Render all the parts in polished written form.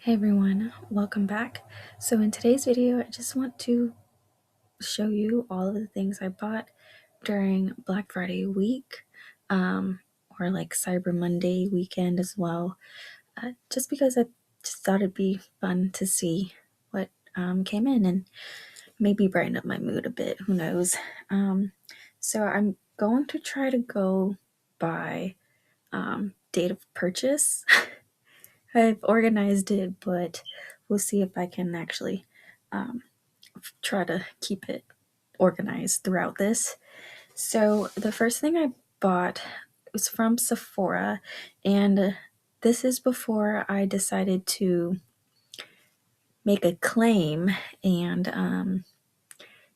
Hey everyone, welcome back. So in today's video, I just want to show you all of the things I bought during Black Friday week, or like Cyber Monday weekend as well, just because I just thought it'd be fun to see what came in and maybe brighten up my mood a bit, who knows. So I'm going to try to go by date of purchase. I've organized it, but we'll see if I can actually um, try to keep it organized throughout this. So the first thing I bought was from Sephora, and this is before I decided to make a claim and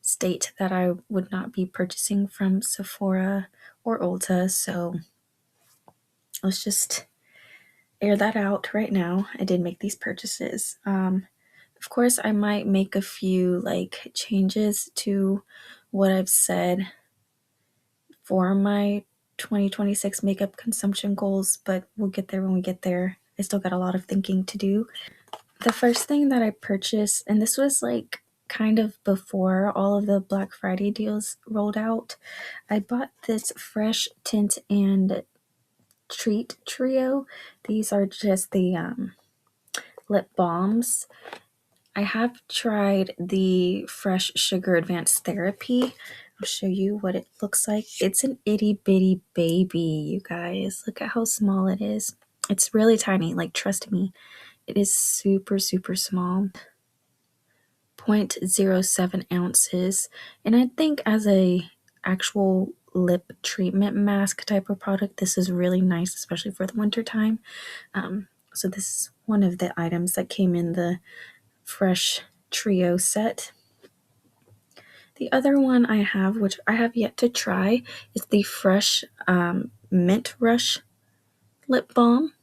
state that I would not be purchasing from Sephora or Ulta. So let's just air that out right now. I did make these purchases. Of course, I might make a few like changes to what I've said for my 2026 makeup consumption goals, but we'll get there when we get there. I still got a lot of thinking to do. The first thing that I purchased, and this was like kind of before all of the Black Friday deals rolled out, I bought this Fresh Tint and Treat Trio. These are just the lip balms. I have tried the Fresh Sugar Advanced Therapy. I'll show you what it looks like. It's an itty bitty baby, you guys. Look at how small it is. It's really tiny, like trust me. It is super, super small. 0.07 ounces. And I think as a actual lip treatment mask type of product, this is really nice, especially for the winter time. So this is one of the items that came in the Fresh Trio set. The other one I have, which I have yet to try, is the Fresh Mint Rush Lip Balm.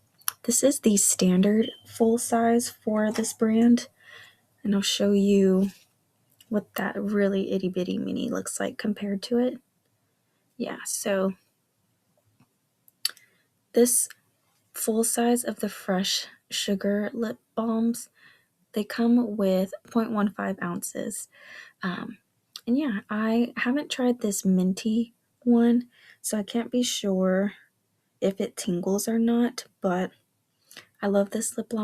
This is the standard full size for this brand, and I'll show you what that really itty bitty mini looks like compared to it. Yeah, so this full size of the Fresh Sugar Lip Balms, they come with 0.15 ounces. And yeah, I haven't tried this minty one, so I can't be sure if it tingles or not, but I love this lip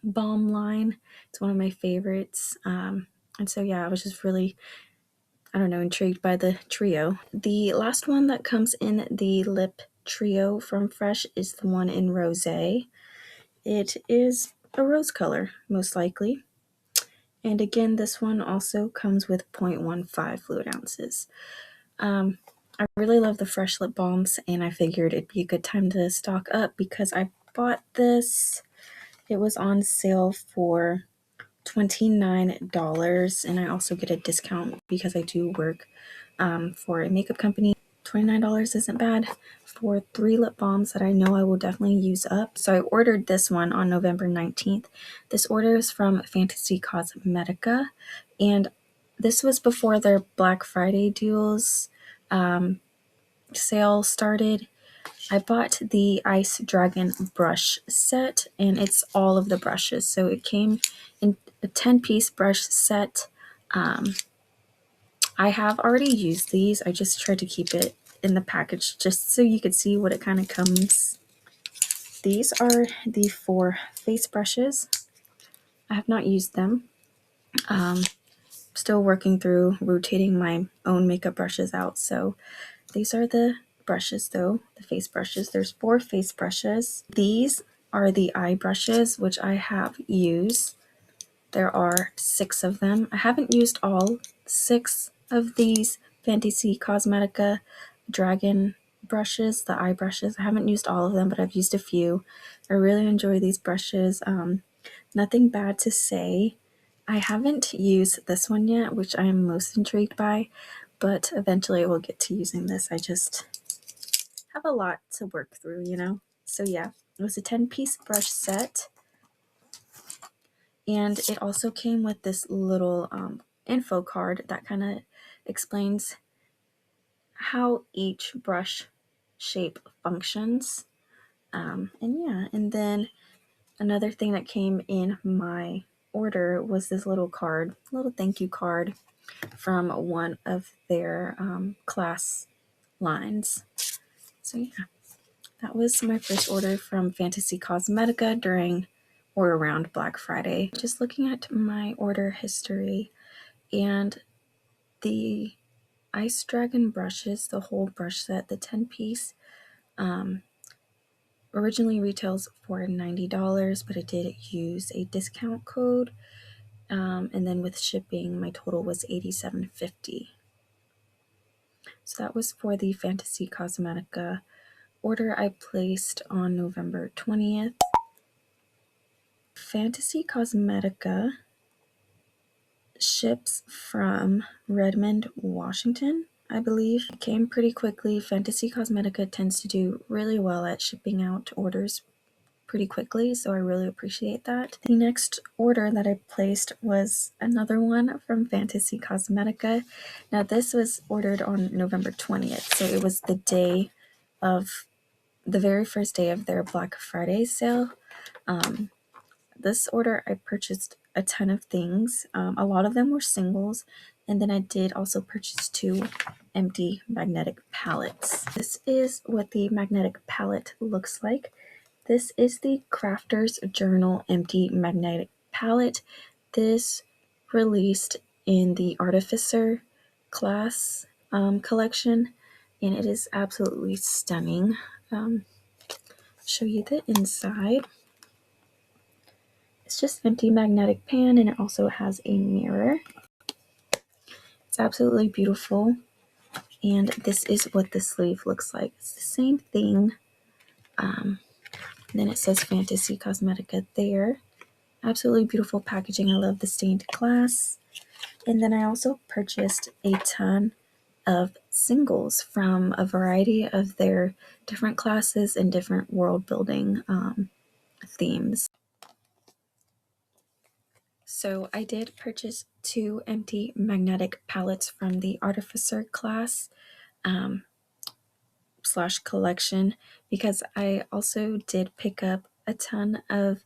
balm line. It's one of my favorites. And so yeah, I was just really, I don't know, intrigued by the trio. The last one that comes in the lip trio from Fresh is the one in Rosé. It is a rose color, most likely. And again, this one also comes with 0.15 fluid ounces. I really love the Fresh lip balms, and I figured it'd be a good time to stock up because I bought this. It was on sale for $29, and I also get a discount because I do work for a makeup company. $29 isn't bad for 3 lip balms that I know I will definitely use up. So I ordered this one on November 19th. This order is from Fantasy Cosmetica, and this was before their Black Friday deals sale started. I bought the Ice Dragon brush set, and it's all of the brushes. So it came in a 10-piece brush set. I have already used these. I just tried to keep it in the package just so you could see what it kind of comes. These are the 4 face brushes. I have not used them. Still working through rotating my own makeup brushes out. So these are the brushes though, the face brushes. There's 4 face brushes. These are the eye brushes, which I have used. There are 6 of them. I haven't used all 6 of these Fantasy Cosmetica Dragon brushes, the eye brushes. I haven't used all of them, but I've used a few. I really enjoy these brushes. Nothing bad to say. I haven't used this one yet, which I am most intrigued by, but eventually I will get to using this. I just have a lot to work through, you know? So yeah, it was a 10-piece brush set. And it also came with this little info card that kind of explains how each brush shape functions. And yeah, and then Another thing that came in my order was this little card, little thank you card from one of their class lines. So yeah, that was my first order from Fantasy Cosmetica during or around Black Friday. Just looking at my order history, and the Ice Dragon brushes, the whole brush set, the 10-piece, originally retails for $90, but I did use a discount code, and then with shipping, my total was $87.50. So that was for the Fantasy Cosmetica order I placed on November 20th. Fantasy Cosmetica ships from Redmond, Washington, I believe. It came pretty quickly. Fantasy Cosmetica tends to do really well at shipping out orders pretty quickly, so I really appreciate that. The next order that I placed was another one from Fantasy Cosmetica. Now this was ordered on November 20th, so it was the day of the very first day of their Black Friday sale. This order I purchased a ton of things. A lot of them were singles, and then I did also purchase 2 empty magnetic palettes. This is what the magnetic palette looks like. This is the Crafter's Journal Empty Magnetic Palette. This released in the Artificer class collection, and it is absolutely stunning. Show you the inside. It's just empty magnetic pan, and it also has a mirror. It's absolutely beautiful, and this is what the sleeve looks like. It's the same thing. Then it says Fantasy Cosmetica there. Absolutely beautiful packaging. I love the stained glass. And then I also purchased a ton of singles from a variety of their different classes and different world building themes. So I did purchase 2 empty magnetic palettes from the Artificer class slash collection, because I also did pick up a ton of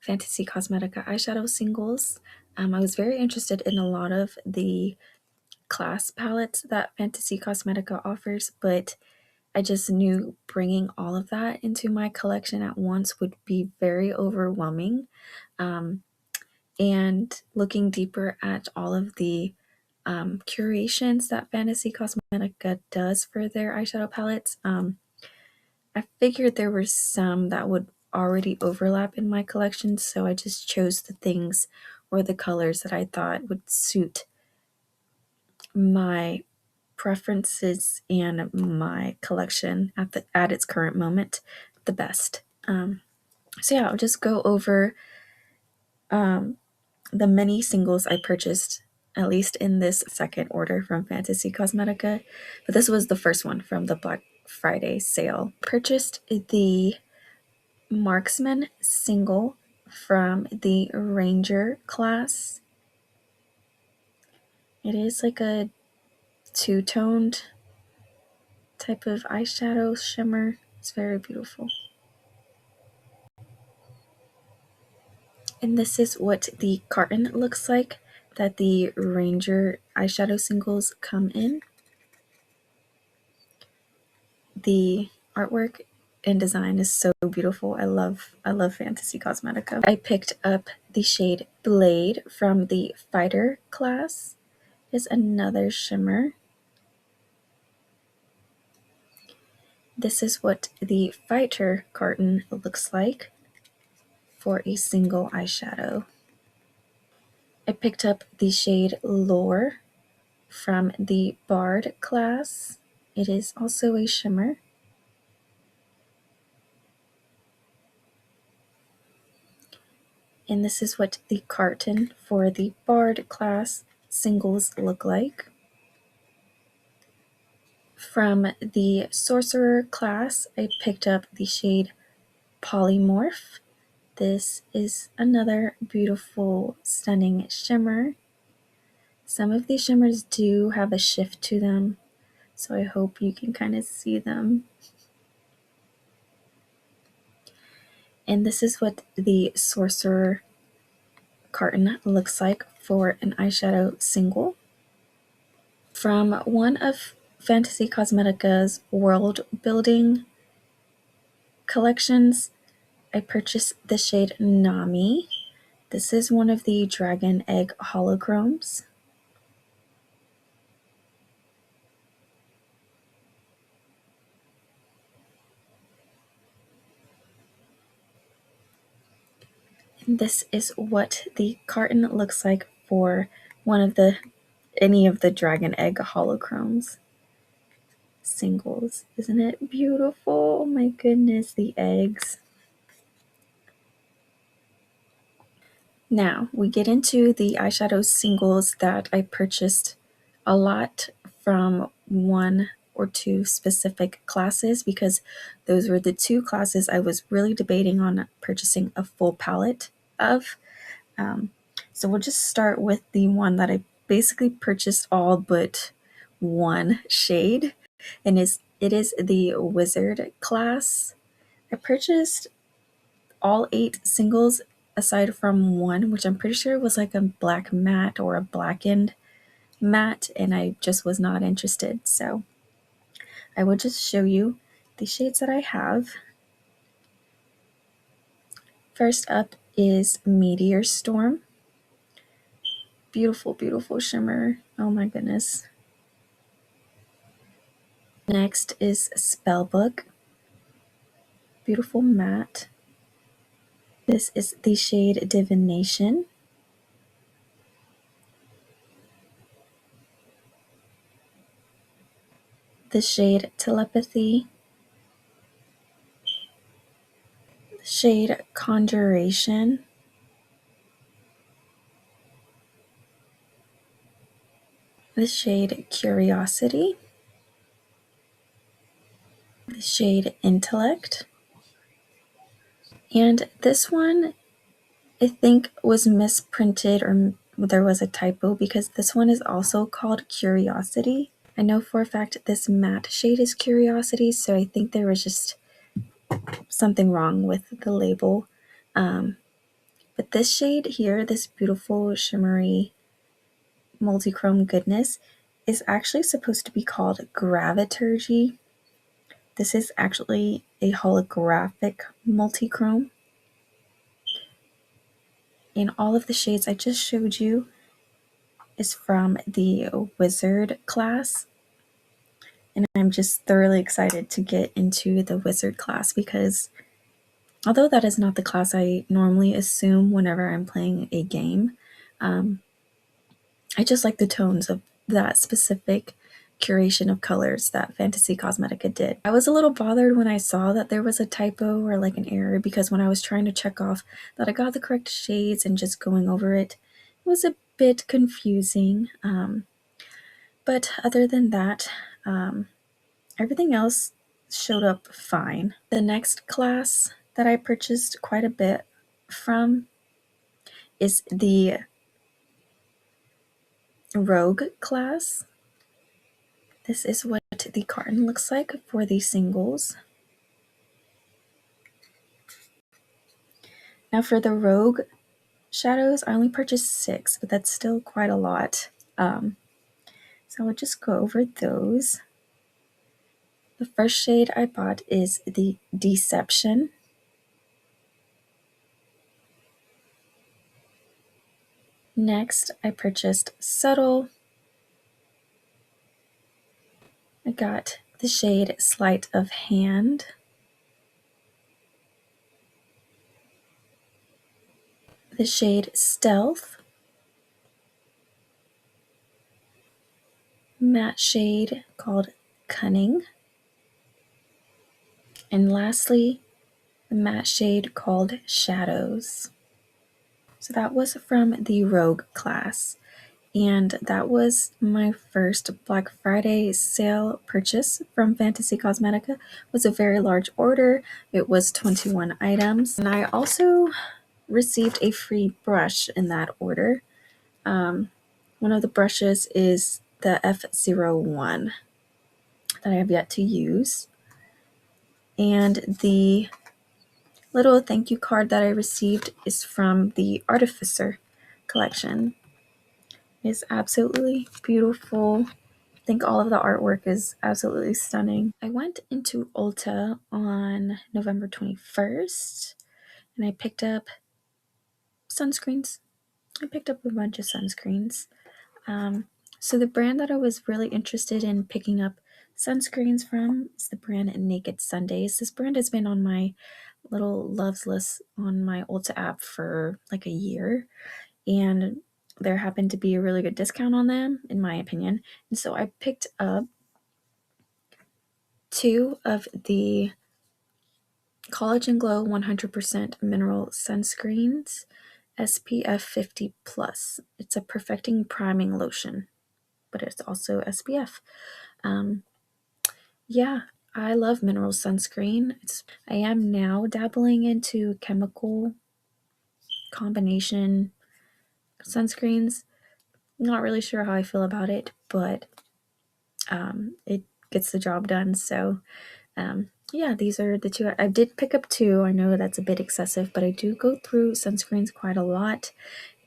Fantasy Cosmetica eyeshadow singles. I was very interested in a lot of the class palettes that Fantasy Cosmetica offers, but I just knew bringing all of that into my collection at once would be very overwhelming. And looking deeper at all of the curations that Fantasy Cosmetica does for their eyeshadow palettes, I figured there were some that would already overlap in my collection, so I just chose the things or the colors that I thought would suit my preferences and my collection at its current moment the best. So yeah, I'll just go over the many singles I purchased, at least in this second order from Fantasy Cosmetica. But this was the first one from the Black Friday sale. Purchased the Marksman single from the Ranger class. It is like a two-toned type of eyeshadow shimmer. It's very beautiful. And this is what the carton looks like that the Ranger eyeshadow singles come in. The artwork and design is so beautiful. I love Fantasy Cosmetica. I picked up the shade Blade from the Fighter class. Is another shimmer. This is what the Fighter carton looks like for a single eyeshadow. I picked up the shade Lore from the Bard class. It is also a shimmer. And this is what the carton for the Bard class singles look like. From the Sorcerer class, I picked up the shade Polymorph. This is another beautiful, stunning shimmer. Some of these shimmers do have a shift to them, so I hope you can kind of see them. And this is what the Sorcerer carton looks like for an eyeshadow single. From one of Fantasy Cosmetica's world building collections, I purchased the shade Nami. This is one of the Dragon Egg holochromes. And this is what the carton looks like for any of the Dragon Egg holochromes singles. Isn't it beautiful? Oh my goodness, the eggs. Now we get into the eyeshadow singles that I purchased a lot from one or two specific classes, because those were the two classes I was really debating on purchasing a full palette of. So we'll just start with the one that I basically purchased all but one shade, and it is the Wizard class. I purchased all 8 singles aside from one, which I'm pretty sure was like a black matte or a blackened matte, and I just was not interested. So I will just show you the shades that I have. First up is Meteor Storm. Beautiful, beautiful shimmer. Oh my goodness. Next is Spellbook. Beautiful matte. This is the shade Divination. The shade Telepathy. The shade Conjuration. The shade Curiosity. The shade Intellect. And this one, I think, was misprinted, or there was a typo, because this one is also called Curiosity. I know for a fact this matte shade is Curiosity, so I think there was just something wrong with the label. But this shade here, this beautiful shimmery multi-chrome goodness, is actually supposed to be called Graviturgy. This is actually a holographic multi-chrome. And all of the shades I just showed you is from the Wizard class. And I'm just thoroughly excited to get into the Wizard class, because although that is not the class I normally assume whenever I'm playing a game, I just like the tones of that specific curation of colors that Fantasy Cosmetica did. I was a little bothered when I saw that there was a typo or like an error, because when I was trying to check off that I got the correct shades and just going over it, it was a bit confusing. But other than that, everything else showed up fine. The next class that I purchased quite a bit from is the Rogue class. This is what the carton looks like for the singles. Now for the Rogue shadows, I only purchased 6, but that's still quite a lot. So I'll just go over those. The first shade I bought is the Deception. Next, I purchased Subtle. I got the shade Sleight of Hand. The shade Stealth. Matte shade called Cunning. And lastly, the matte shade called Shadows. So that was from the Rogue class. And that was my first Black Friday sale purchase from Fantasy Cosmetica. It was a very large order. It was 21 items. And I also received a free brush in that order. One of the brushes is the F01 that I have yet to use. And the little thank you card that I received is from the Artificer collection. It's absolutely beautiful. I think all of the artwork is absolutely stunning. I went into Ulta on November 21st and I picked up sunscreens. I picked up a bunch of sunscreens. So the brand that I was really interested in picking up sunscreens from is the brand Naked Sundays. This brand has been on my little loves list on my Ulta app for like a year, and there happened to be a really good discount on them, in my opinion. And so I picked up 2 of the Collagen Glow 100% mineral sunscreens, SPF 50 plus. It's a perfecting priming lotion, but it's also SPF. Yeah, I love mineral sunscreen. I am now dabbling into chemical combination sunscreens. Not really sure how I feel about it, but it gets the job done. So yeah, these are the 2. I did pick up 2. I know that's a bit excessive, but I do go through sunscreens quite a lot.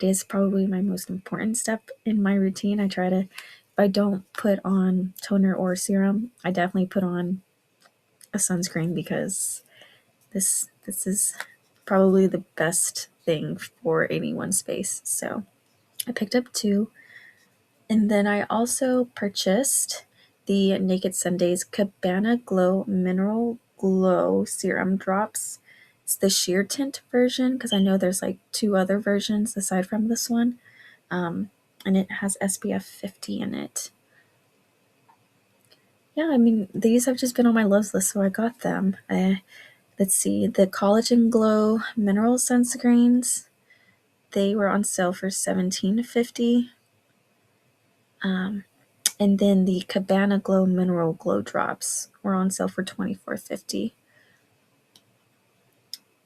It is probably my most important step in my routine. I try to, if I don't put on toner or serum, I definitely put on a sunscreen because this is probably the best thing for anyone's face. So I picked up 2. And then I also purchased the Naked Sundays Cabana Glow Mineral Glow Serum Drops. It's the sheer tint version because I know there's like 2 other versions aside from this one. And it has SPF 50 in it. Yeah, I mean, these have just been on my loves list, so I got them. Let's see, the Collagen Glow Mineral Sunscreens, they were on sale for $17.50. And then the Cabana Glow Mineral Glow Drops were on sale for $24.50.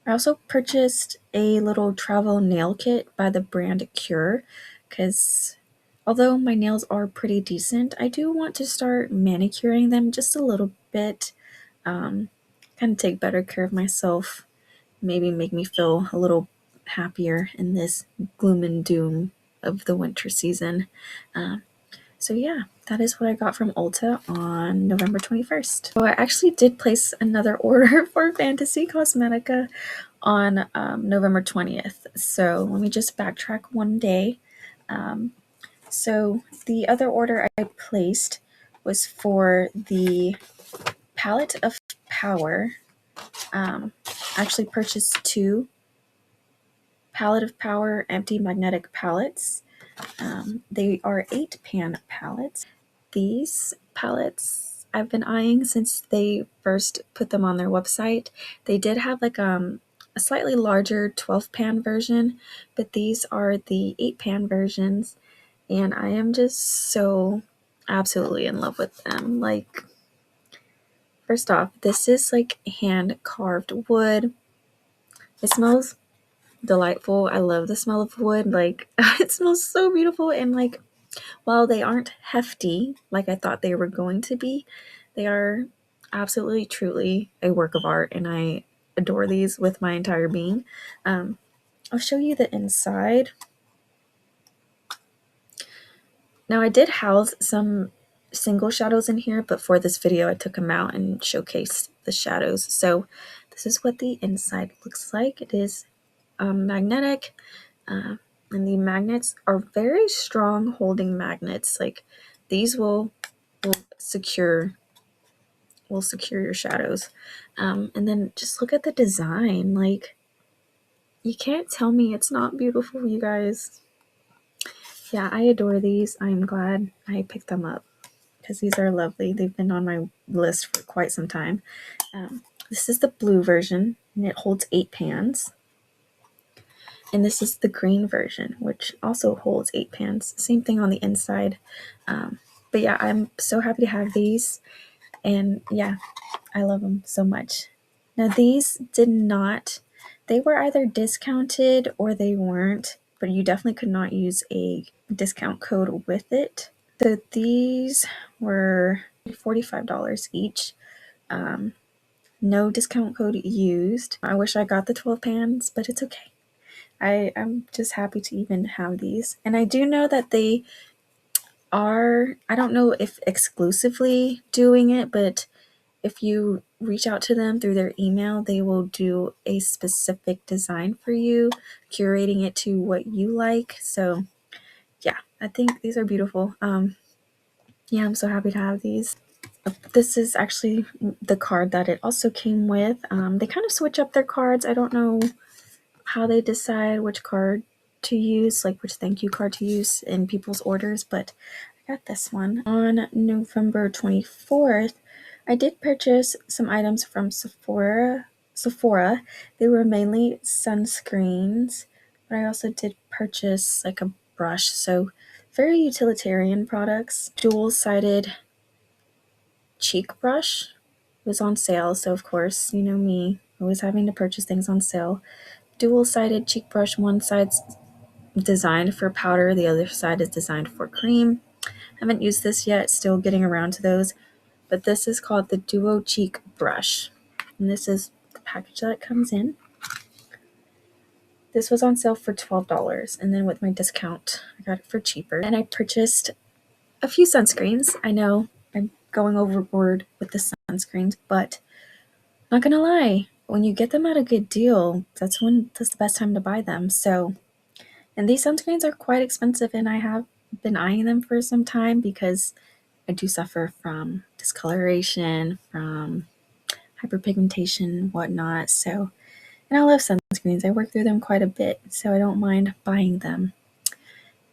I also purchased a little travel nail kit by the brand Cure because although my nails are pretty decent, I do want to start manicuring them just a little bit, kind of take better care of myself, maybe make me feel a little happier in this gloom and doom of the winter season. So yeah, that is what I got from Ulta on November 21st. So I actually did place another order for Fantasy Cosmetica on November 20th. So let me just backtrack one day. So the other order I placed was for the Palette of Power. I actually purchased 2 Palette of Power empty magnetic palettes. They are 8-pan palettes. These palettes I've been eyeing since they first put them on their website. They did have like a slightly larger 12-pan version, but these are the 8-pan versions, and I am just so absolutely in love with them. Like, first off, this is like hand carved wood. It smells delightful. I love the smell of wood. Like, it smells so beautiful, and like, while they aren't hefty like I thought they were going to be, they are absolutely, truly a work of art, and I adore these with my entire being. I'll show you the inside. Now, I did house some single shadows in here, but for this video, I took them out and showcased the shadows. So this is what the inside looks like. It is magnetic. And the magnets are very strong holding magnets. Like, these will secure your shadows. And then just look at the design. Like, you can't tell me it's not beautiful, you guys. Yeah, I adore these. I'm glad I picked them up because these are lovely. They've been on my list for quite some time. This is the blue version, and it holds 8 pans. And this is the green version, which also holds 8 pans. Same thing on the inside. But yeah, I'm so happy to have these. And yeah, I love them so much. Now, these they were either discounted or they weren't, but you definitely could not use a discount code with it. So these were $45 each. No discount code used. I wish I got the 12 pans, but it's okay. I'm just happy to even have these. And I do know that they are, I don't know if exclusively doing it, but if you reach out to them through their email, they will do a specific design for you, curating it to what you like. So yeah, I think these are beautiful. Yeah, I'm so happy to have these. This is actually the card that it also came with. They kind of switch up their cards. I don't know how they decide which card to use, like which thank you card to use in people's orders, but I got this one. On November 24th, I did purchase some items from Sephora. They were mainly sunscreens, but I also did purchase like a brush, so very utilitarian products. Dual-sided cheek brush was on sale, so of course, you know me, always having to purchase things on sale. Dual-sided cheek brush, one side's designed for powder, the other side is designed for cream. Haven't used this yet, still getting around to those, but this is called the Duo Cheek Brush, and this is the package that it comes in. This was on sale for $12, and then with my discount, I got it for cheaper. And I purchased a few sunscreens. I know I'm going overboard with the sunscreens, but not gonna lie, when you get them at a good deal, that's the best time to buy them. So, and these sunscreens are quite expensive, and I have been eyeing them for some time because I do suffer from discoloration, from hyperpigmentation, whatnot. So, and I love sunscreens. I work through them quite a bit, so I don't mind buying them.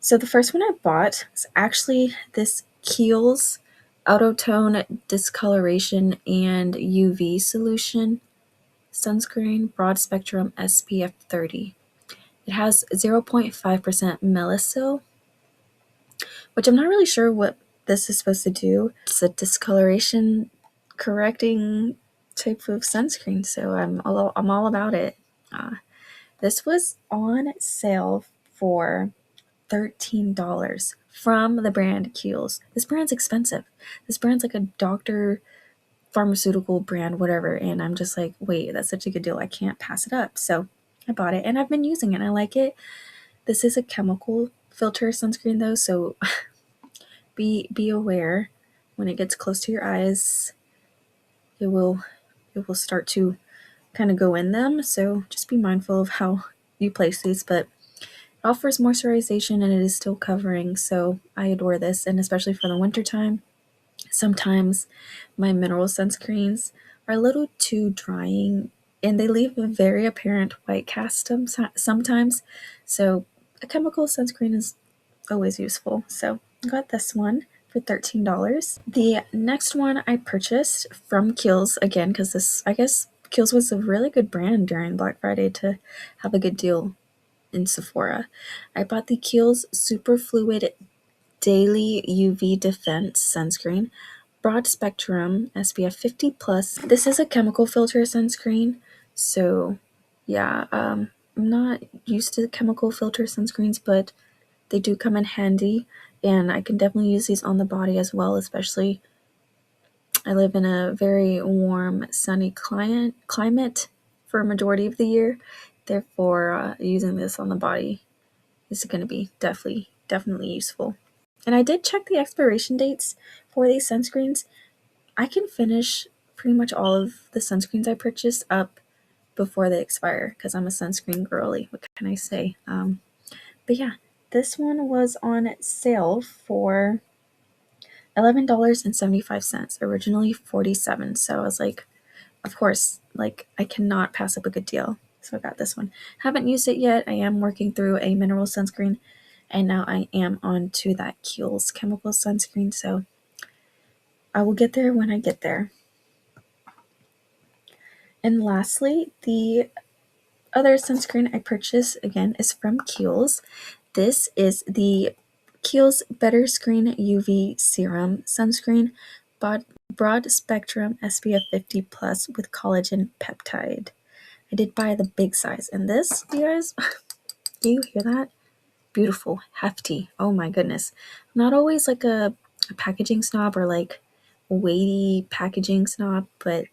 So the first one I bought was actually this Kiehl's Autotone Discoloration and UV Solution Sunscreen Broad Spectrum SPF 30. It has 0.5% Melasil, which I'm not really sure what this is supposed to do. It's a discoloration correcting type of sunscreen, so I'm all about it. This was on sale for $13 from the brand Kiehl's. This brand's expensive. This brand's like a doctor pharmaceutical brand, whatever, and I'm just like, wait, that's such a good deal. I can't pass it up. So I bought it and I've been using it and I like it. This is a chemical filter sunscreen though, so be aware when it gets close to your eyes, it will start to kind of go in them. So just be mindful of how you place these, but it offers moisturization and it is still covering. So I adore this, and especially for the winter time. Sometimes my mineral sunscreens are a little too drying and they leave a very apparent white cast sometimes. So a chemical sunscreen is always useful. So I got this one for $13. The next one I purchased from Kiehl's again, because this, I guess Kiehl's was a really good brand during Black Friday to have a good deal in Sephora. I bought the Kiehl's Super Fluid Daily UV Defense Sunscreen, Broad Spectrum SPF 50 plus. This is a chemical filter sunscreen, so yeah, I'm not used to chemical filter sunscreens, but they do come in handy, and I can definitely use these on the body as well, especially I live in a very warm, sunny climate for a majority of the year. Therefore, using this on the body is going to be definitely useful. And I did check the expiration dates for these sunscreens. I can finish pretty much all of the sunscreens I purchased up before they expire because I'm a sunscreen girly. What can I say? But yeah, this one was on sale for $11.75, originally $47. So I was like, of course, like I cannot pass up a good deal. So I got this one. Haven't used it yet. I am working through a mineral sunscreen, and now I am on to that Kiehl's chemical sunscreen. So I will get there when I get there. And lastly, the other sunscreen I purchased again is from Kiehl's. This is the Kiehl's Better Screen UV Serum Sunscreen Broad Spectrum SPF 50 Plus with Collagen Peptide. I did buy the big size, and this, you guys, do you hear that? Beautiful, hefty. Oh my goodness. I'm not always like a packaging snob or like weighty packaging snob, but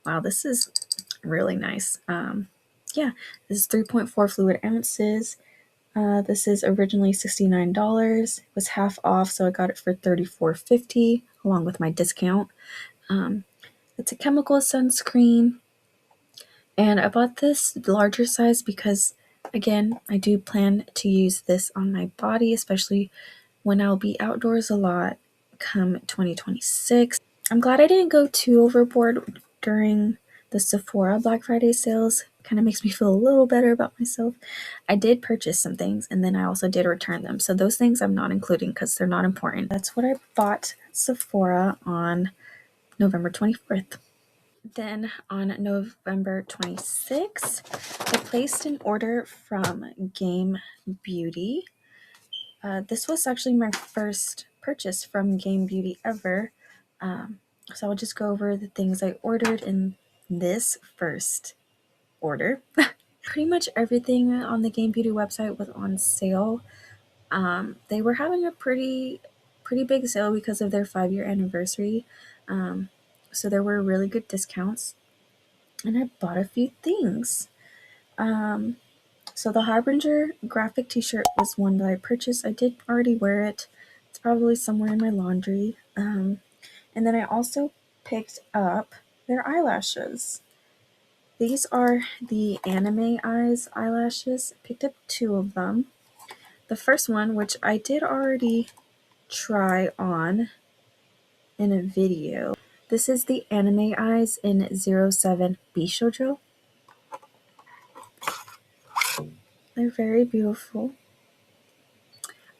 wow, this is really nice. Yeah, this is 3.4 fluid ounces. This is originally $69. It was half off, so I got it for $34.50 along with my discount. It's a chemical sunscreen, and I bought this larger size because, again, I do plan to use this on my body, especially when I'll be outdoors a lot come 2026. I'm glad I didn't go too overboard during the Sephora Black Friday sales. Kind of makes me feel a little better about myself. I did purchase some things and then I also did return them. So those things I'm not including because they're not important. That's what I bought at Sephora on November 24th. Then on November 26th, I placed an order from Game Beauty. This was actually my first purchase from Game Beauty ever. So I'll just go over the things I ordered in this first order. Pretty much everything on the Game Beauty website was on sale. They were having a pretty big sale because of their 5-year anniversary. So there were really good discounts, and I bought a few things. So the Harbinger graphic t-shirt was one that I purchased. I did already wear it. It's probably somewhere in my laundry. And then I also picked up their eyelashes. These are the Anime Eyes eyelashes. I picked up 2 of them. The first one, which I did already try on in a video. This is the Anime Eyes in 07 Bishojo. They're very beautiful.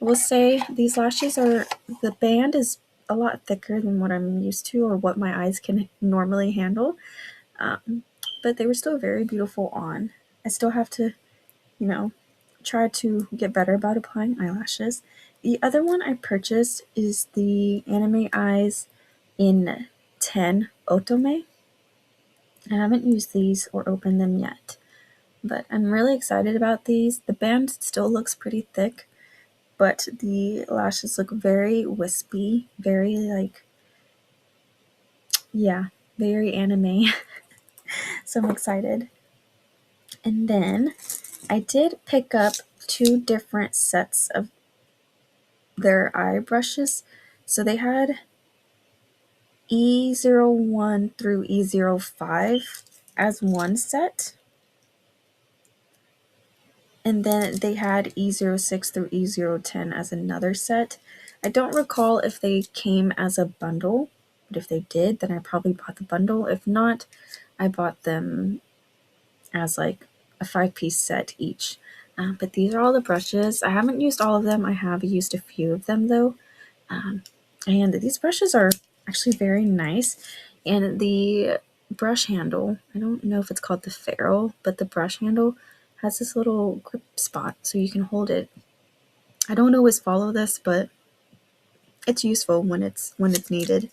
I will say these lashes the band is a lot thicker than what I'm used to or what my eyes can normally handle. But they were still very beautiful on. I still have to, try to get better about applying eyelashes. The other one I purchased is the Anime Eyes in 10 Otome. I haven't used these or opened them yet, but I'm really excited about these. The band still looks pretty thick, but the lashes look very wispy, very very anime. So I'm excited. And then I did pick up 2 different sets of their eye brushes. So they had E01 through E05 as one set. And then they had E06 through E010 as another set. I don't recall if they came as a bundle, but if they did, then I probably bought the bundle. If not, I bought them as a 5-piece set each. But these are all the brushes. I haven't used all of them. I have used a few of them though. And these brushes are actually very nice. And the brush handle, I don't know if it's called the ferrule, but the brush handle has this little grip spot so you can hold it. I don't always follow this, but it's useful when it's needed.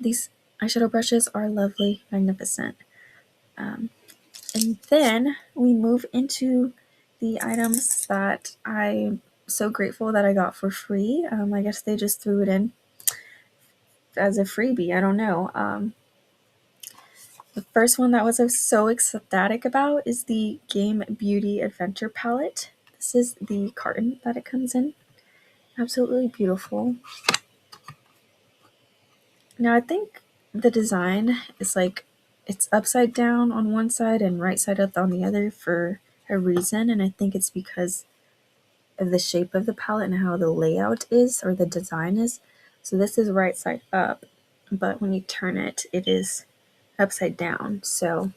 These eyeshadow brushes are lovely, magnificent. And then we move into the items that I'm so grateful that I got for free. I guess they just threw it in as a freebie. I don't know. The first one that was so ecstatic about is the Game Beauty Adventure Palette. This is the carton that it comes in. Absolutely beautiful. Now I think the design is it's upside down on one side and right side up on the other for a reason, and I think it's because of the shape of the palette and how the layout is or the design is. So this is right side up, but when you turn it, it is upside down. So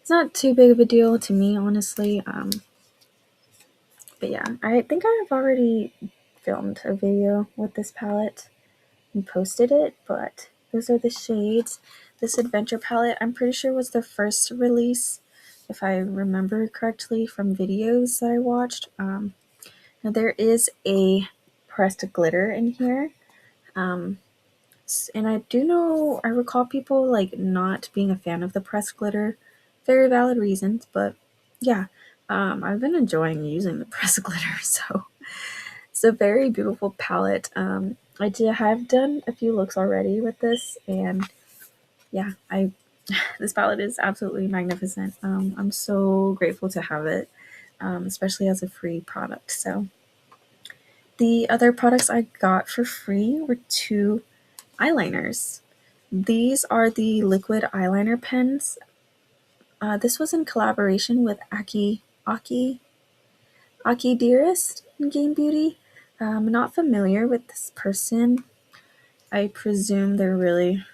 it's not too big of a deal to me, honestly. But yeah, I think I have already filmed a video with this palette and posted it, but those are the shades. This adventure palette, I'm pretty sure was the first release, if I remember correctly from videos that I watched. Now there is a pressed glitter in here. And I recall people not being a fan of the pressed glitter. Very valid reasons, but yeah, I've been enjoying using the pressed glitter, so it's a very beautiful palette. I have done a few looks already with this, and yeah, this palette is absolutely magnificent. I'm so grateful to have it, especially as a free product. So the other products I got for free were 2 eyeliners. These are the liquid eyeliner pens. This was in collaboration with Aki Dearest in Game Beauty. I'm not familiar with this person. I presume they're really,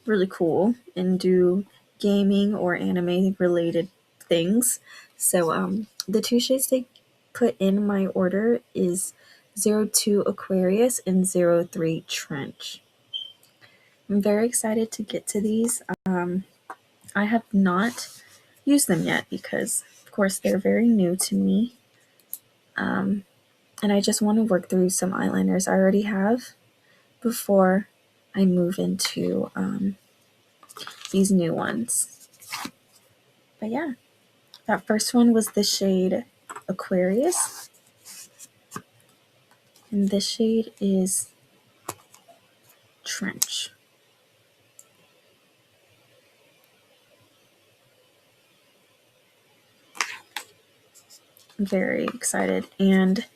really cool and do gaming or anime related things. So the 2 shades they put in my order is 02 Aquarius and 03 Trench. I'm very excited to get to these. I have not used them yet because, of course, they're very new to me. And I just want to work through some eyeliners I already have before I move into these new ones. But yeah, that first one was the shade Aquarius, and this shade is Trench. I'm very excited. And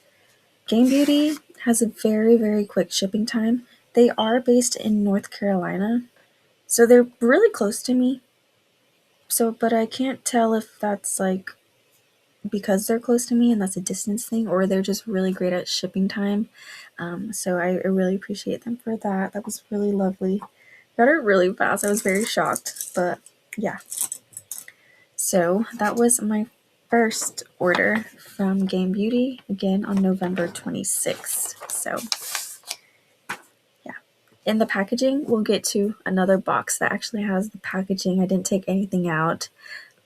Game Beauty has a very, very quick shipping time. They are based in North Carolina, so they're really close to me. So, but I can't tell if that's like because they're close to me and that's a distance thing, or they're just really great at shipping time. So I really appreciate them for that. That was really lovely. Got it really fast. I was very shocked, but yeah. So that was my first order from Game Beauty, again on November 26th. So yeah. In the packaging, we'll get to another box that actually has the packaging. I didn't take anything out,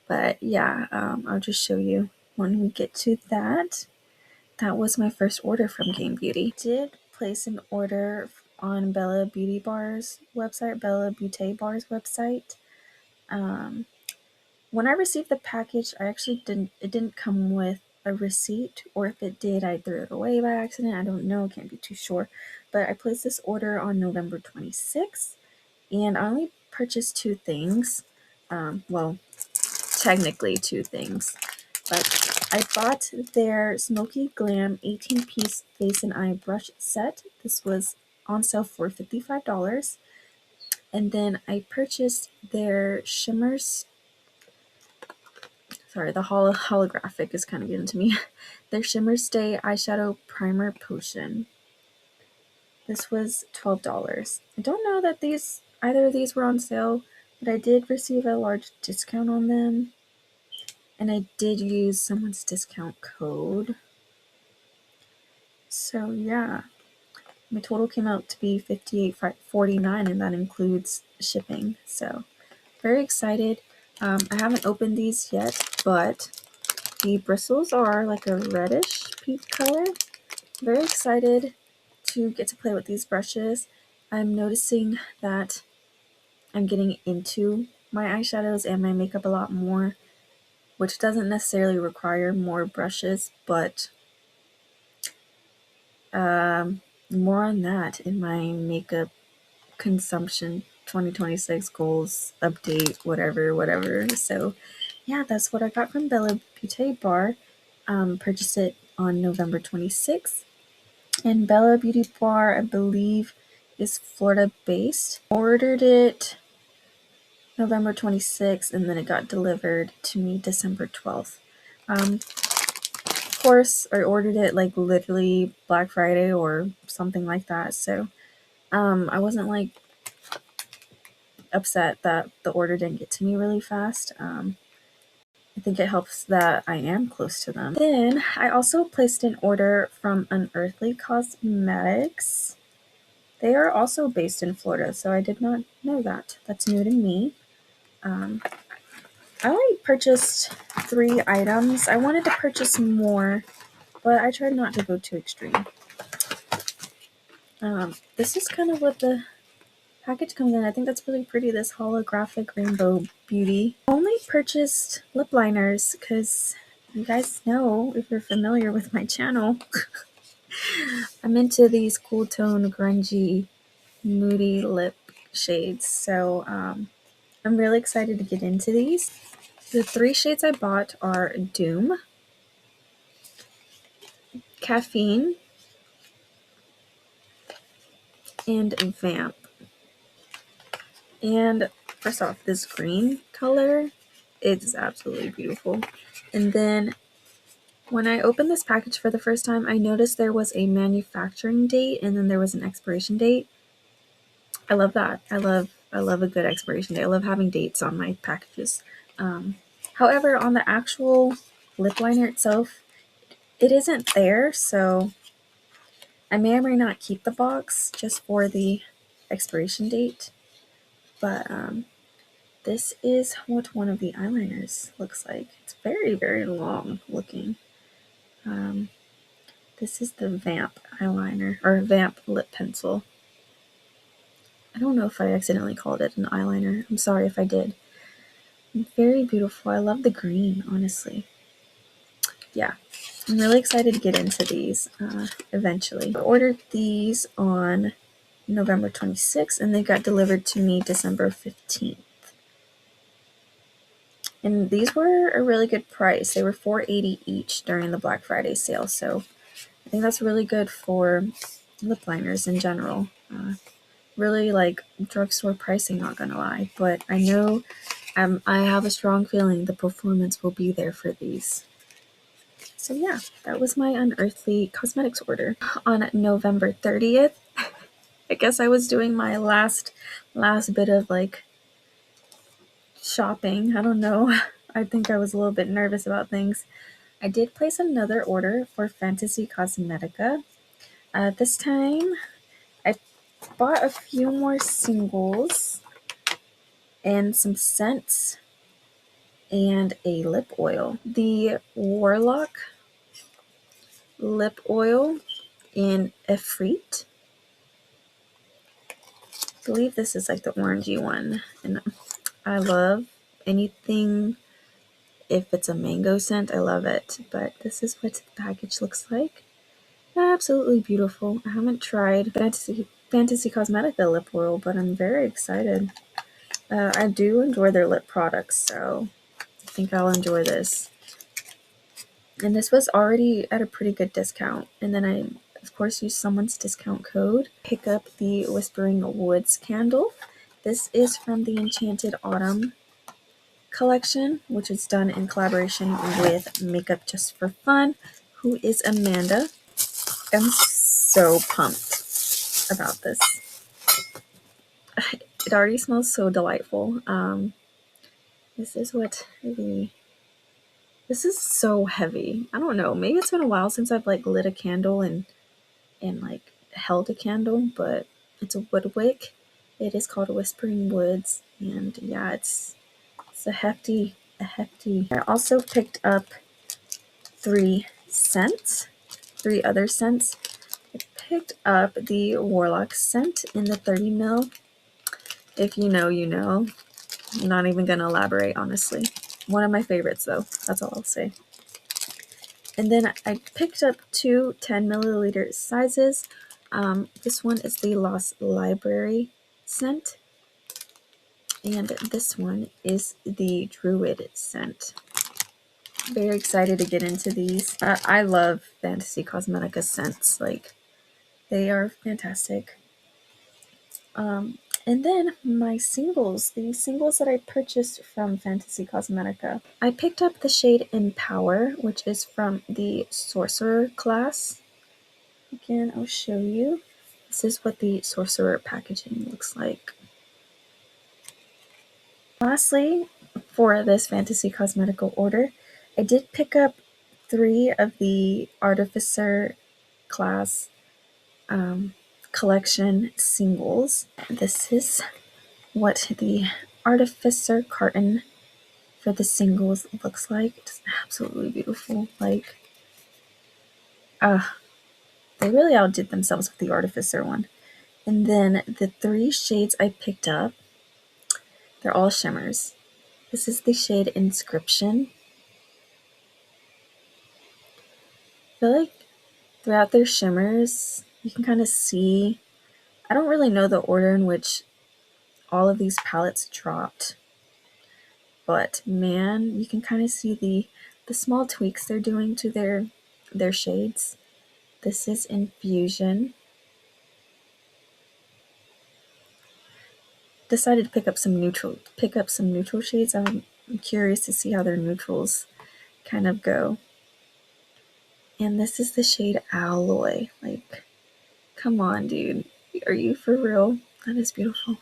but yeah, I'll just show you when we get to that. That was my first order from Game Beauty. I did place an order on Bella Beauty Bar's website, Bella Beauty Bar's website. When I received the package, it didn't come with a receipt, or if it did, I threw it away by accident. I don't know, can't be too sure. But I placed this order on November 26th, and I only purchased 2 things. Well, technically 2 things. But I bought their Smoky Glam 18-piece face and eye brush set. This was on sale for $55. And then I purchased their shimmers. Sorry, the holographic is kind of getting to me. Their Shimmer Stay Eyeshadow Primer Potion. This was $12. I don't know that either of these were on sale, but I did receive a large discount on them. And I did use someone's discount code. So yeah, my total came out to be $58.49, and that includes shipping. So very excited. I haven't opened these yet, but the bristles are like a reddish pink color. Very excited to get to play with these brushes. I'm noticing that I'm getting into my eyeshadows and my makeup a lot more, which doesn't necessarily require more brushes, but more on that in my makeup consumption 2026 goals update, whatever. So yeah, that's what I got from Bella Beauty Bar. Purchased it on November 26th. And Bella Beauty Bar, I believe, is Florida based. Ordered it November 26th, and then it got delivered to me December 12th. Of course, I ordered it like literally Black Friday or something like that. So I wasn't like upset that the order didn't get to me really fast. I think it helps that I am close to them. Then I also placed an order from Unearthly Cosmetics. They are also based in Florida, so I did not know that. That's new to me. I only purchased 3 items. I wanted to purchase more, but I tried not to go too extreme. This is kind of what the package comes in. I think that's really pretty, this holographic rainbow beauty. I only purchased lip liners because you guys know, if you're familiar with my channel, I'm into these cool tone, grungy, moody lip shades. So I'm really excited to get into these. The 3 shades I bought are Doom, Caffeine, and Vamp. And first off, this green color, it's absolutely beautiful. And then when I opened this package for the first time, I noticed there was a manufacturing date and then there was an expiration date. I love that. I love a good expiration date. I love having dates on my packages. However, on the actual lip liner itself, it isn't there, so I may or may not keep the box just for the expiration date. But this is what one of the eyeliners looks like. It's very, very long looking. This is the Vamp eyeliner, or Vamp lip pencil. I don't know if I accidentally called it an eyeliner. I'm sorry if I did. Very beautiful. I love the green, honestly. Yeah, I'm really excited to get into these eventually. I ordered these on November 26th and they got delivered to me December 15th. And these were a really good price. They were $4.80 each during the Black Friday sale, so I think that's really good for lip liners in general. Really like drugstore pricing, not gonna lie, but I know I have a strong feeling the performance will be there for these. So yeah, that was my Unearthly Cosmetics order. On November 30th, I guess I was doing my last bit of like shopping. I don't know. I think I was a little bit nervous about things. I did place another order for Fantasy Cosmetica. This time I bought a few more singles and some scents and a lip oil. The Warlock lip oil in Efreet. I believe this is like the orangey one. And I love anything, if it's a mango scent, I love it. But this is what the package looks like. Absolutely beautiful. I haven't tried Fantasy Cosmetica lip oil, but I'm very excited. I do enjoy their lip products, so I think I'll enjoy this. And this was already at a pretty good discount. And then I, of course, used someone's discount code. Pick up the Whispering Woods candle. This is from the Enchanted Autumn collection, which is done in collaboration with Makeup Just for Fun, who is Amanda. I'm so pumped about this. It already smells so delightful. This is what this is so heavy. I don't know. Maybe it's been a while since I've like lit a candle and like held a candle, but it's a wood wick. It is called Whispering Woods, and yeah, it's a hefty. I also picked up 3 other scents. I picked up the Warlock scent in the 30 ml. If you know, you know. I'm not even gonna elaborate, honestly. One of my favorites, though. That's all I'll say. And then I picked up 2 10 milliliter sizes. This one is the Lost Library scent, and this one is the Druid scent. Very excited to get into these. I love Fantasy Cosmetica scents. Like, they are fantastic. And then my singles, the singles that I purchased from Fantasy Cosmetica. I picked up the shade Empower, which is from the Sorcerer class. Again, I'll show you. This is what the Sorcerer packaging looks like. Lastly, for this Fantasy Cosmetica order, I did pick up 3 of the Artificer class collection singles. This is what the Artificer carton for the singles looks like. It's absolutely beautiful. Like, they really outdid themselves with the Artificer one. And then the 3 shades I picked up, they're all shimmers. This is the shade Inscription. I feel like throughout their shimmers, you can kind of see, I don't really know the order in which all of these palettes dropped, but man, you can kind of see the small tweaks they're doing to their shades. This is Infusion. Decided to pick up some neutral shades. I'm curious to see how their neutrals kind of go. And this is the shade Alloy. Like, come on, dude. Are you for real? That is beautiful.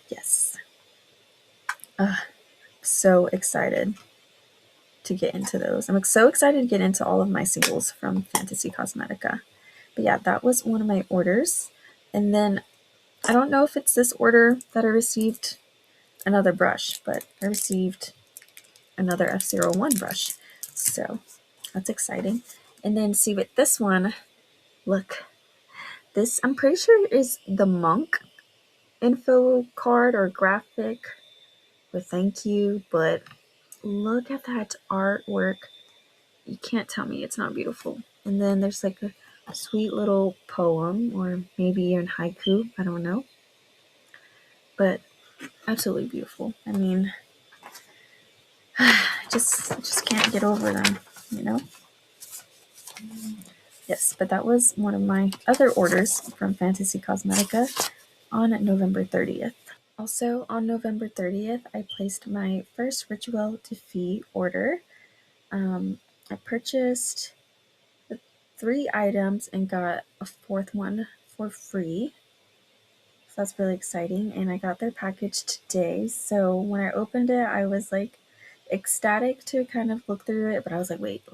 Yes. So excited to get into those. I'm so excited to get into all of my singles from Fantasy Cosmetica. But yeah, that was one of my orders. And then I don't know if it's this order that I received another brush, but I received another F01 brush. So that's exciting. And then see with this one, look, this I'm pretty sure is the Monk info card or graphic with thank you, but look at that artwork. You can't tell me it's not beautiful. And then there's like a sweet little poem, or maybe in haiku, I don't know. But absolutely beautiful. I mean, just can't get over them, you know? Yes, but that was one of my other orders from Fantasy Cosmetica on November 30th. Also on November 30th, I placed my first Rituel de Fille order. I purchased 3 items and got a 4th one for free. So that's really exciting. And I got their package today. So when I opened it, I was like ecstatic to kind of look through it. But I was like, wait,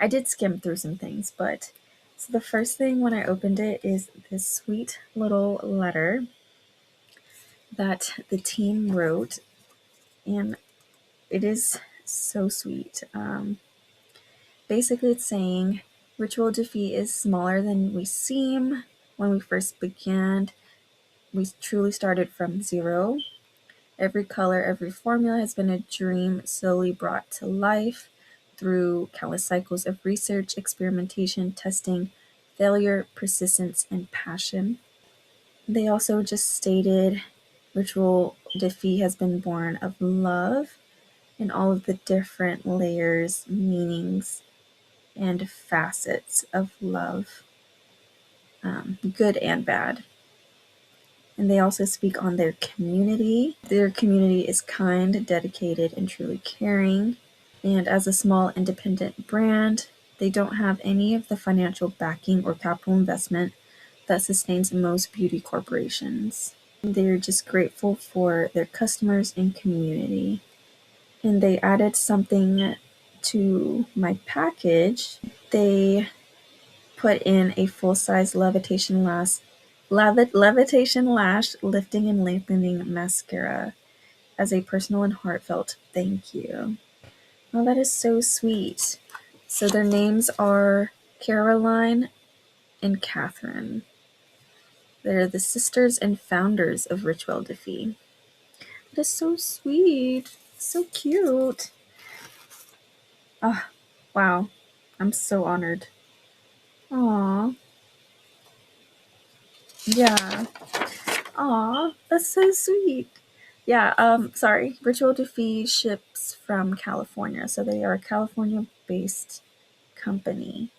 I did skim through some things. But so the first thing when I opened it is this sweet little letter that the team wrote. And it is so sweet. Basically, it's saying Ritual de Fille is smaller than we seem. When we first began, we truly started from zero. Every color, every formula has been a dream slowly brought to life through countless cycles of research, experimentation, testing, failure, persistence, and passion. They also just stated Ritual de Fille has been born of love in all of the different layers, meanings, and facets of love, good and bad. And they also speak on their community. Their community is kind, dedicated, and truly caring. And as a small independent brand, they don't have any of the financial backing or capital investment that sustains most beauty corporations. They're just grateful for their customers and community. And they added something to my package. They put in a full-size levitation lash lifting and lengthening mascara as a personal and heartfelt thank you. Oh, that is so sweet. So their names are Caroline and Catherine. They're the sisters and founders of Rituel de Fille. That is so sweet. So cute. Ah, wow. I'm so honored. Aw. Yeah. Aw, that's so sweet. Yeah, sorry. Ritual de Fille ships from California, so they are a California-based company.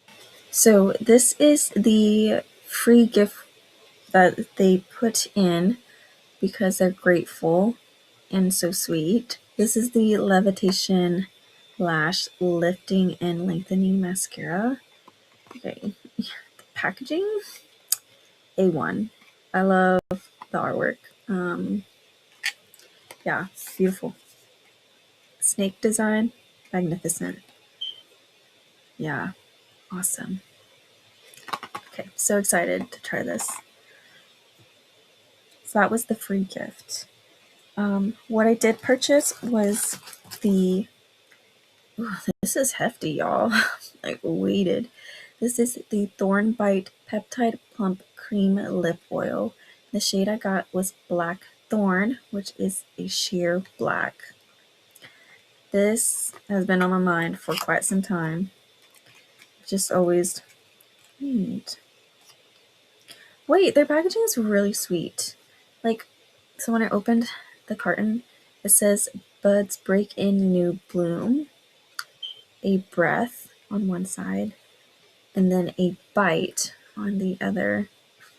So this is the free gift that they put in because they're grateful and so sweet. This is the Levitation Lash Lifting and Lengthening Mascara. Okay, the packaging, A1. I love the artwork. Yeah, beautiful. Snake design, magnificent. Yeah, awesome. Okay, so excited to try this. So that was the free gift. What I did purchase was the, ooh, this is hefty, y'all. Like weighted. This is the Thorn Bite Peptide Plump Cream Lip Oil. The shade I got was Black Thorn, which is a sheer black. This has been on my mind for quite some time. Just always neat. Wait, their packaging is really sweet. Like, so when I opened the carton. It says buds break in new bloom, a breath on one side, and then a bite on the other.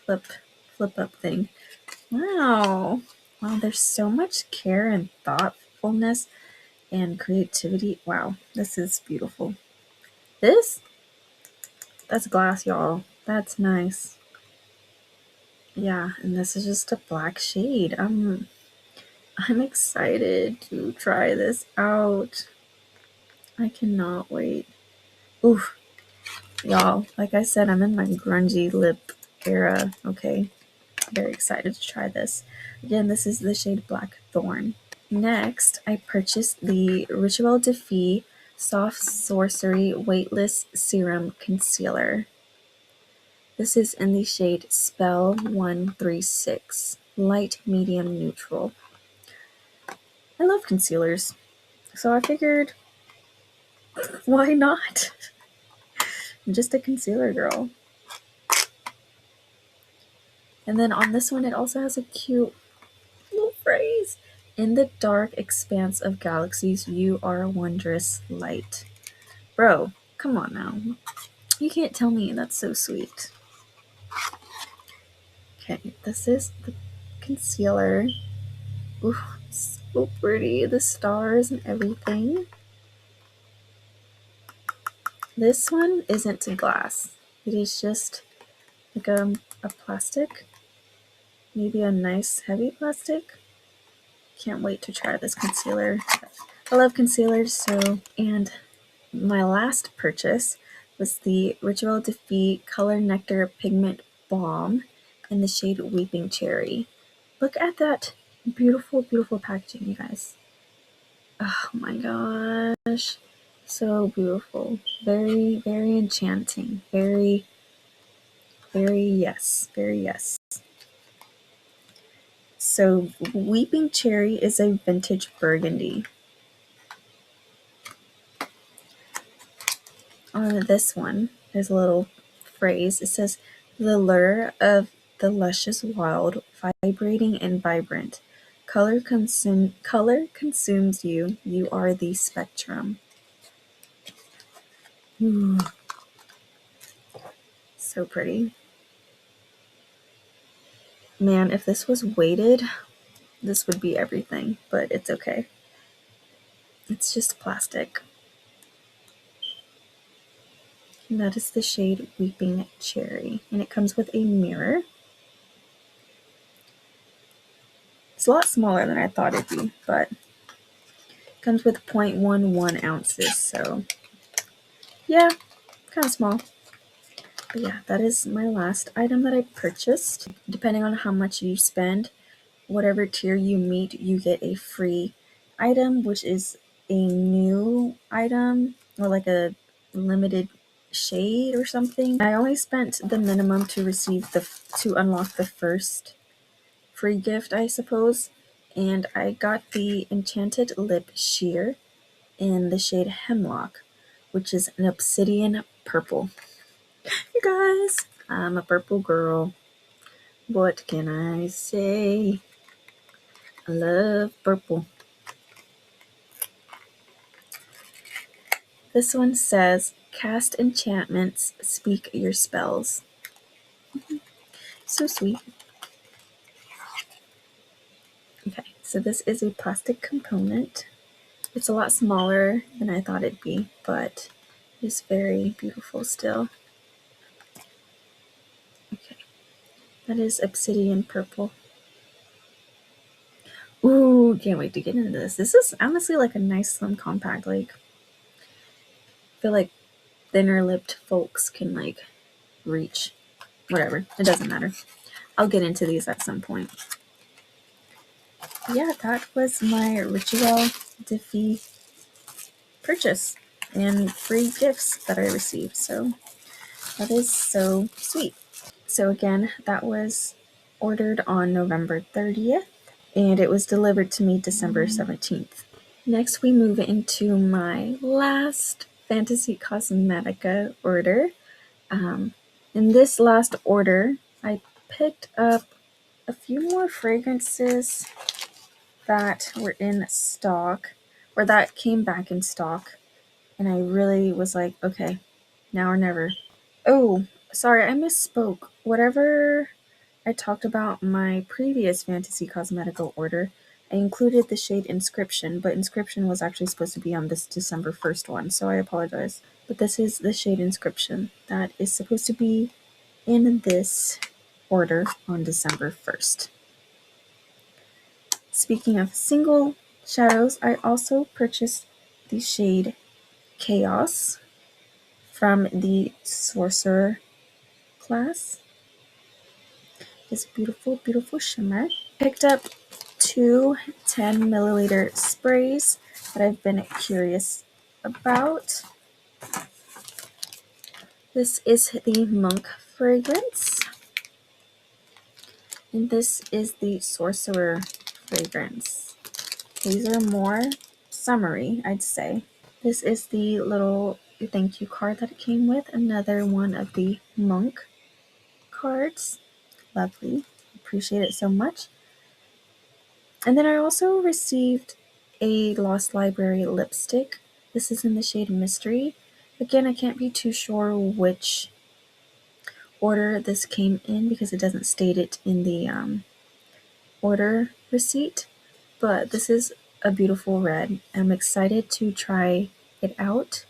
Flip up thing. Wow. Wow, there's so much care and thoughtfulness and creativity. Wow, this is beautiful. That's glass, y'all. That's nice. Yeah, and this is just a black shade. I'm excited to try this out. I cannot wait. Oof, y'all. Like I said, I'm in my grungy lip era. Okay, very excited to try this. Again, this is the shade Black Thorn. Next, I purchased the Ritual Defy Soft Sorcery Weightless Serum Concealer. This is in the shade Spell 136, Light Medium Neutral. I love concealers, so I figured, why not? I'm just a concealer girl. And then on this one, it also has a cute little phrase. In the dark expanse of galaxies, you are a wondrous light. Bro, come on now. You can't tell me that's so sweet. Okay, this is the concealer. Ooh, so pretty. The stars and everything. This one isn't glass. It is just like a plastic. Maybe a nice heavy plastic. Can't wait to try this concealer. I love concealers, and my last purchase was the Ritual Defy Color Nectar Pigment Balm in the shade Weeping Cherry. Look at that beautiful, beautiful packaging, you guys. Oh my gosh. So beautiful. Very, very enchanting. Very, very yes. Very yes. So Weeping Cherry is a vintage burgundy. On this one, there's a little phrase. It says, the lure of the luscious wild, vibrating and vibrant. Color consumes you. You are the spectrum. Ooh. So pretty. Man, if this was weighted, this would be everything, but it's okay. It's just plastic. And that is the shade Weeping Cherry. And it comes with a mirror. It's a lot smaller than I thought it'd be, but it comes with 0.11 ounces, so yeah, kind of small. But yeah, that is my last item that I purchased. Depending on how much you spend, whatever tier you meet, you get a free item, which is a new item or like a limited shade or something. I only spent the minimum to unlock the first free gift, I suppose, and I got the Enchanted Lip Sheer in the shade Hemlock, which is an obsidian purple. You guys, I'm a purple girl. What can I say? I love purple. This one says, cast enchantments, speak your spells. So sweet. Okay, so this is a plastic component. It's a lot smaller than I thought it'd be, but it's very beautiful still. Okay, that is obsidian purple. Ooh, can't wait to get into this. This is honestly like a nice slim compact. Like, I feel like thinner lipped folks can like reach. Whatever, it doesn't matter. I'll get into these at some point. Yeah, that was my Ritual Defy purchase and free gifts that I received. So that is so sweet. So again, that was ordered on November 30th and it was delivered to me December 17th. Next, we move into my last Fantasy Cosmetica order. In this last order, I picked up a few more fragrances that were in stock, or that came back in stock, and I really was like, okay, now or never. Oh, sorry, I misspoke. Whatever I talked about my previous Fantasy Cosmetical order, I included the shade Inscription, but Inscription was actually supposed to be on this December 1st one, so I apologize. But this is the shade Inscription that is supposed to be in this order on December 1st. Speaking of single shadows, I also purchased the shade Chaos from the Sorcerer class. This beautiful, beautiful shimmer. Picked up two 10 milliliter sprays that I've been curious about. This is the Monk fragrance, and this is the Sorcerer fragrance. These are more summery, I'd say. This is the little thank you card that it came with, another one of the Monk cards. Lovely. Appreciate it so much. And then I also received a Lost Library lipstick. This is in the shade Mystery. Again, I can't be too sure which order this came in because it doesn't state it in the order receipt. But this is a beautiful red. I'm excited to try it out.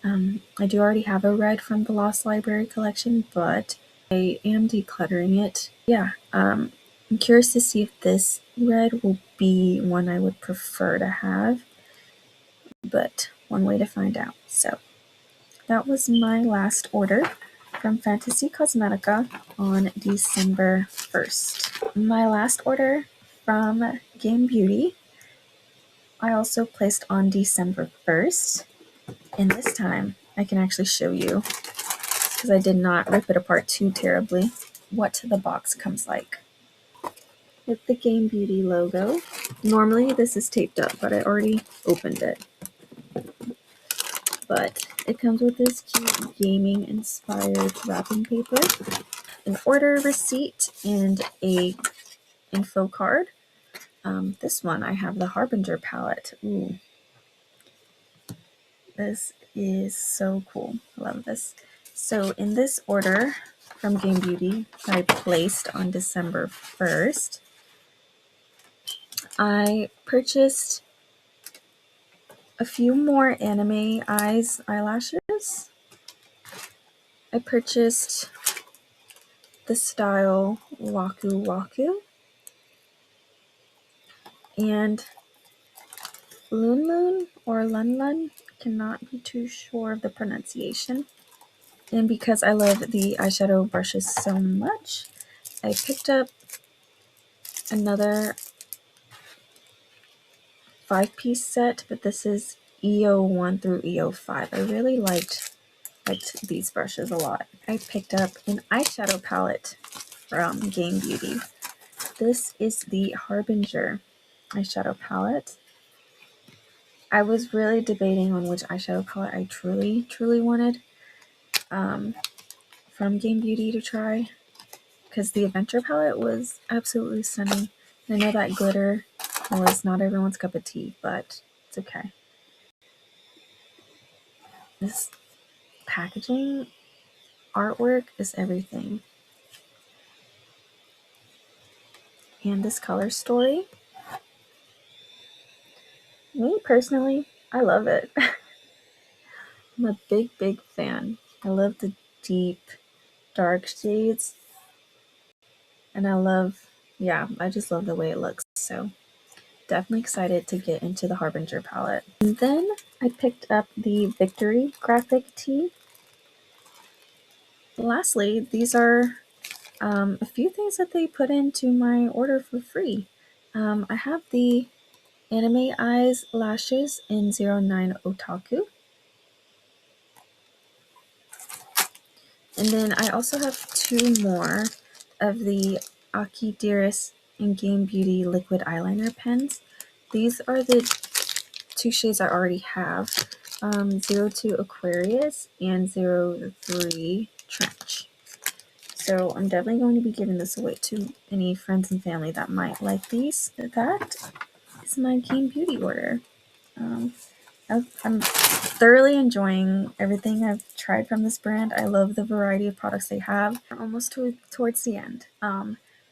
I do already have a red from the Lost Library collection, but I am decluttering it. Yeah, I'm curious to see if this red will be one I would prefer to have, but one way to find out. So that was my last order from Fantasy Cosmetica on December 1st. My last order from Game Beauty I also placed on December 1st, and this time I can actually show you, because I did not rip it apart too terribly, what the box comes like. With the Game Beauty logo. Normally this is taped up, but I already opened it. But it comes with this cute gaming inspired wrapping paper, an order receipt, and a info card. This one I have the Harbinger palette. Ooh. This is so cool. I love this. So in this order from Game Beauty that I placed on December 1st, I purchased a few more anime eyelashes. I purchased the style Waku Waku and Lun Lun or Lun Lun. Cannot be too sure of the pronunciation. And because I love the eyeshadow brushes so much, I picked up another 5-piece set, but this is EO1 through EO5. I really liked these brushes a lot. I picked up an eyeshadow palette from Game Beauty. This is the Harbinger eyeshadow palette. I was really debating on which eyeshadow palette I truly wanted from Game Beauty to try, because the Adventure palette was absolutely stunning. I know that glitter was not everyone's cup of tea, but it's okay. This packaging artwork is everything. And this color story, me personally, I love it. I'm a big fan. I love the deep dark shades, and I just love the way it looks. So definitely excited to get into the Harbinger palette. And then I picked up the Victory graphic tee. Lastly, these are a few things that they put into my order for free. I have the Anime Eyes lashes in 09 Otaku. And then I also have two more of the Aki Dearest and Game Beauty liquid eyeliner pens. These are the two shades I already have, 02 Aquarius and 03 Trench. So I'm definitely going to be giving this away to any friends and family that might like these. That is my Game Beauty order. I'm thoroughly enjoying everything I've tried from this brand. I love the variety of products they have. We're almost towards the end.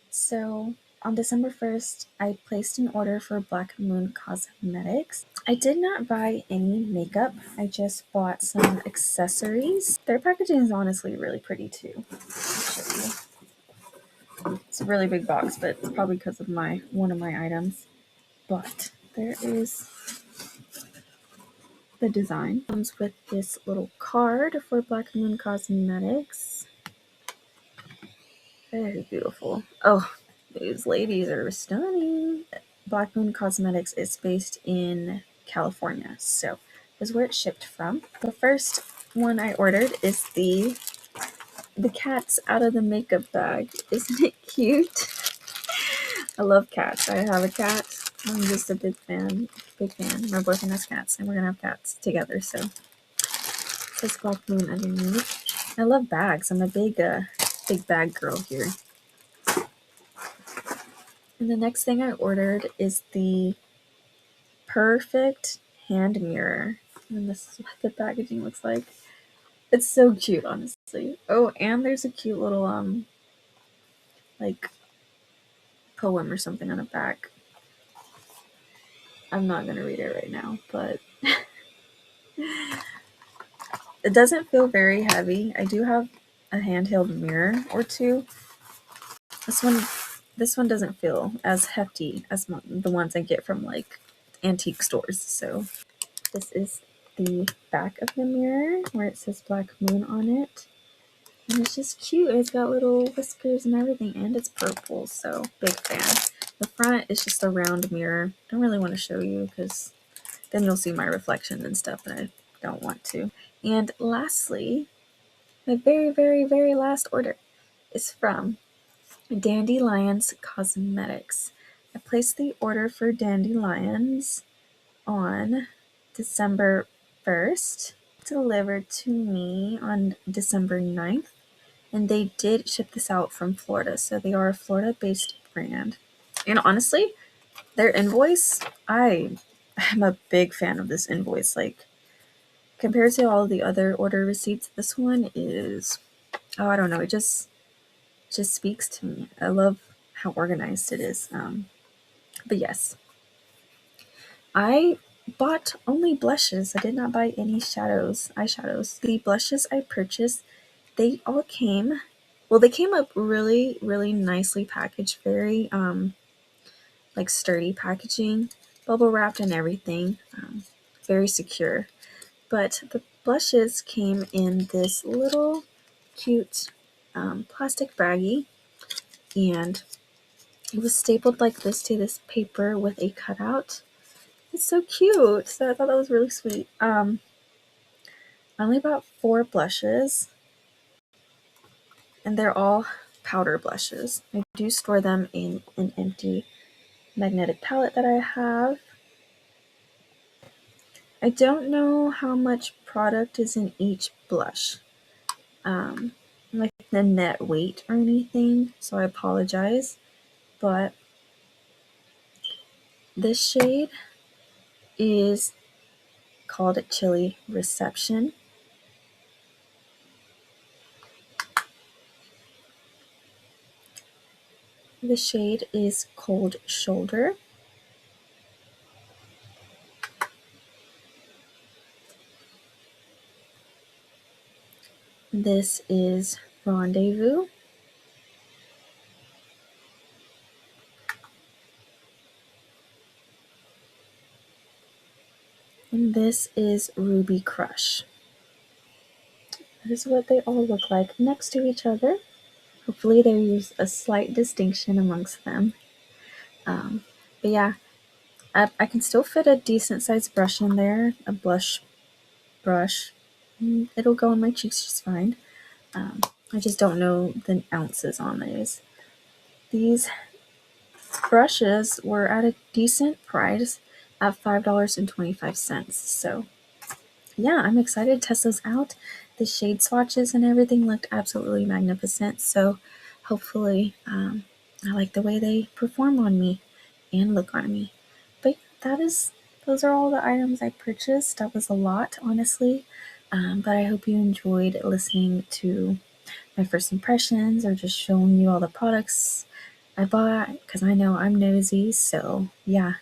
So on December 1st, I placed an order for Black Moon Cosmetics. I did not buy any makeup. I just bought some accessories. Their packaging is honestly really pretty too. I'll show you. It's a really big box, but it's probably because of one of my items. But there is the design. Comes with this little card for Black Moon Cosmetics. Very beautiful. Oh, these ladies are stunning. Black Moon Cosmetics is based in California, so this is where it's shipped from. The first one I ordered is the cats out of the makeup bag. Isn't it cute? I love cats. I have a cat. I'm just a big fan. My boyfriend has cats, and we're gonna have cats together. So it says Black Moon underneath. I love bags. I'm a big bag girl here. And the next thing I ordered is the perfect hand mirror. And this is what the packaging looks like. It's so cute, honestly. Oh, and there's a cute little like poem or something on the back. I'm not gonna read it right now, but it doesn't feel very heavy. I do have a handheld mirror or two. This one doesn't feel as hefty as the ones I get from like antique stores. So this is the back of the mirror where it says Black Moon on it. And it's just cute. It's got little whiskers and everything, and it's purple, so big fan. The front is just a round mirror. I don't really want to show you because then you'll see my reflection and stuff, and I don't want to. And lastly, my very, very, very last order is from Dandelions Cosmetics. I placed the order for Dandelions on December 1st, delivered to me on December 9th, and they did ship this out from Florida, so they are a Florida-based brand. And honestly, their invoice, I am a big fan of this invoice. Like, compared to all the other order receipts, this one is, oh, I don't know, it just speaks to me. I love how organized it is. But yes, I bought only blushes. I did not buy any eyeshadows. The blushes I purchased, they all came, well, they came up really, really nicely packaged, very like sturdy packaging, bubble wrapped and everything, very secure. But the blushes came in this little cute plastic baggie, and it was stapled like this to this paper with a cutout. It's so cute. So I thought that was really sweet. I only bought 4 blushes, and they're all powder blushes. I do store them in an empty magnetic palette that I have. I don't know how much product is in each blush, like the net weight or anything, so I apologize. But this shade is called Chili Reception. The shade is Cold Shoulder. This is Rendezvous. And this is Ruby Crush. That is what they all look like next to each other. Hopefully there's a slight distinction amongst them. But yeah, I can still fit a decent sized brush in there, a blush brush. It'll go on my cheeks just fine. I just don't know the ounces on these. These brushes were at a decent price at $5.25. So yeah, I'm excited to test those out. The shade swatches and everything looked absolutely magnificent. So hopefully I like the way they perform on me and look on me. But that is those are all the items I purchased. That was a lot, honestly. But I hope you enjoyed listening to my first impressions or just showing you all the products I bought because I know I'm nosy. So, yeah.